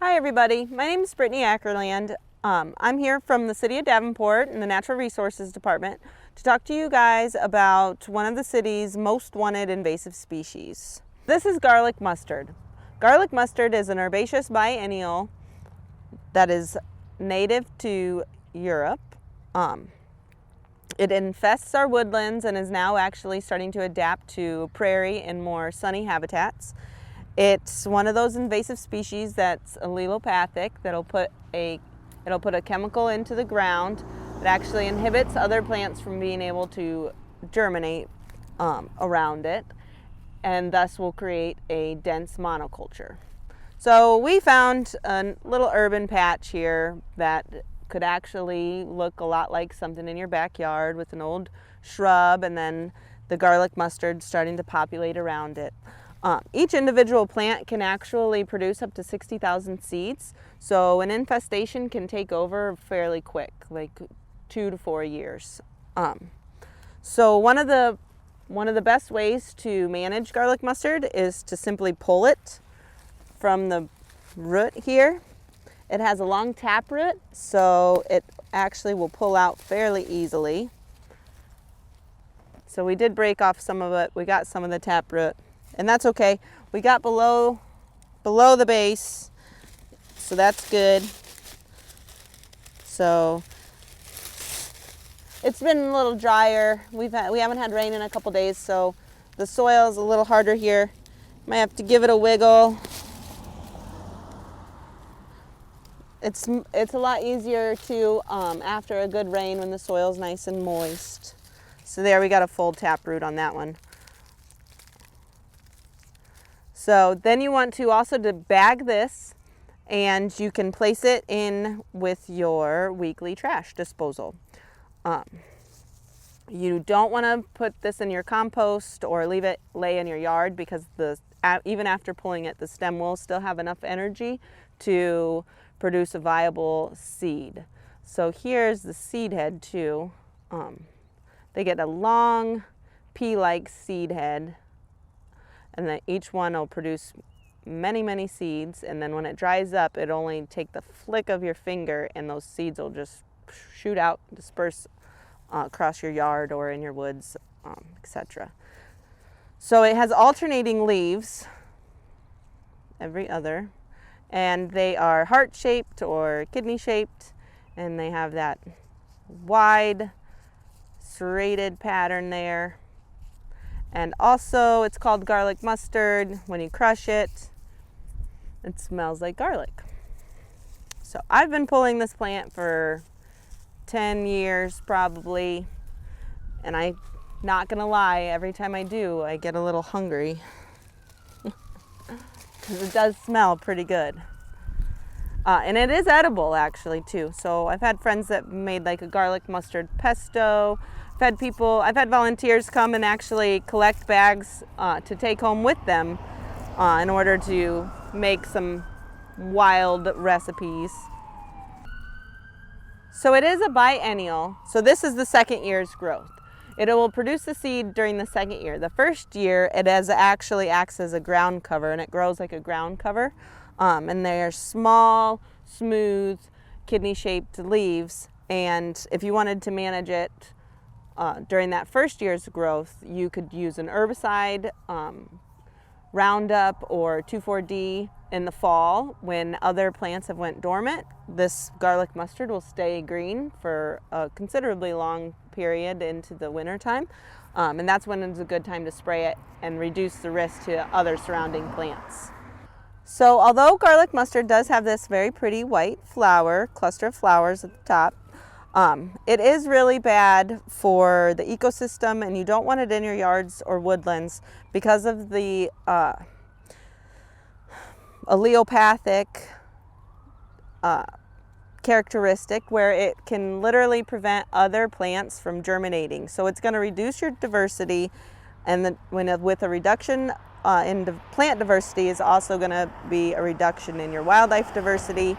Hi everybody, my name is Brittany Ackerland. I'm here from the City of Davenport in the Natural Resources Department to talk to you guys about one of the city's most wanted invasive species. This is garlic mustard. Garlic mustard is an herbaceous biennial that is native to Europe. It infests our woodlands and is now actually starting to adapt to prairie and more sunny habitats. It's one of those invasive species that's allelopathic, that'll put a chemical into the ground that actually inhibits other plants from being able to germinate around it, and thus will create a dense monoculture. So we found a little urban patch here that could actually look a lot like something in your backyard with an old shrub and then the garlic mustard starting to populate around it. Each individual plant can actually produce up to 60,000 seeds, so an infestation can take over fairly quick, like 2 to 4 years. So one of the best ways to manage garlic mustard is to simply pull it from the root here. It has a long tap root, so it actually will pull out fairly easily. So we did break off some of it. We got some of the tap root. And that's okay. We got below the base, so that's good. So it's been a little drier. We haven't had rain in a couple days, so the soil is a little harder here. Might have to give it a wiggle. It's a lot easier to after a good rain when the soil's nice and moist. So there, we got a full tap root on that one. So then you want to also bag this, and you can place it in with your weekly trash disposal. You don't want to put this in your compost or leave it lay in your yard, because even after pulling it, the stem will still have enough energy to produce a viable seed. So here's the seed head too. They get a long pea-like seed head, and then each one will produce many, many seeds, and then when it dries up, it'll only take the flick of your finger and those seeds will just shoot out, disperse across your yard or in your woods, etc. So it has alternating leaves, every other, and they are heart-shaped or kidney-shaped, and they have that wide serrated pattern there. And also, it's called garlic mustard. When you crush it, it smells like garlic. So I've been pulling this plant for 10 years probably, and I'm not gonna lie, every time I do, I get a little hungry because it does smell pretty good. And it is edible actually too. So I've had friends that made like a garlic mustard pesto. I've had volunteers come and actually collect bags to take home with them in order to make some wild recipes. So it is a biennial, so this is the second year's growth. It will produce the seed during the second year. The first year, it actually acts as a ground cover, and it grows like a ground cover. And they're small, smooth, kidney-shaped leaves, and if you wanted to manage it during that first year's growth, you could use an herbicide, Roundup or 2,4-D in the fall when other plants have went dormant. This garlic mustard will stay green for a considerably long period into the winter time, and that's when it's a good time to spray it and reduce the risk to other surrounding plants. So although garlic mustard does have this very pretty white cluster of flowers at the top, it is really bad for the ecosystem, and you don't want it in your yards or woodlands because of the allelopathic characteristic where it can literally prevent other plants from germinating. So it's going to reduce your diversity, and with a reduction in plant diversity is also going to be a reduction in your wildlife diversity.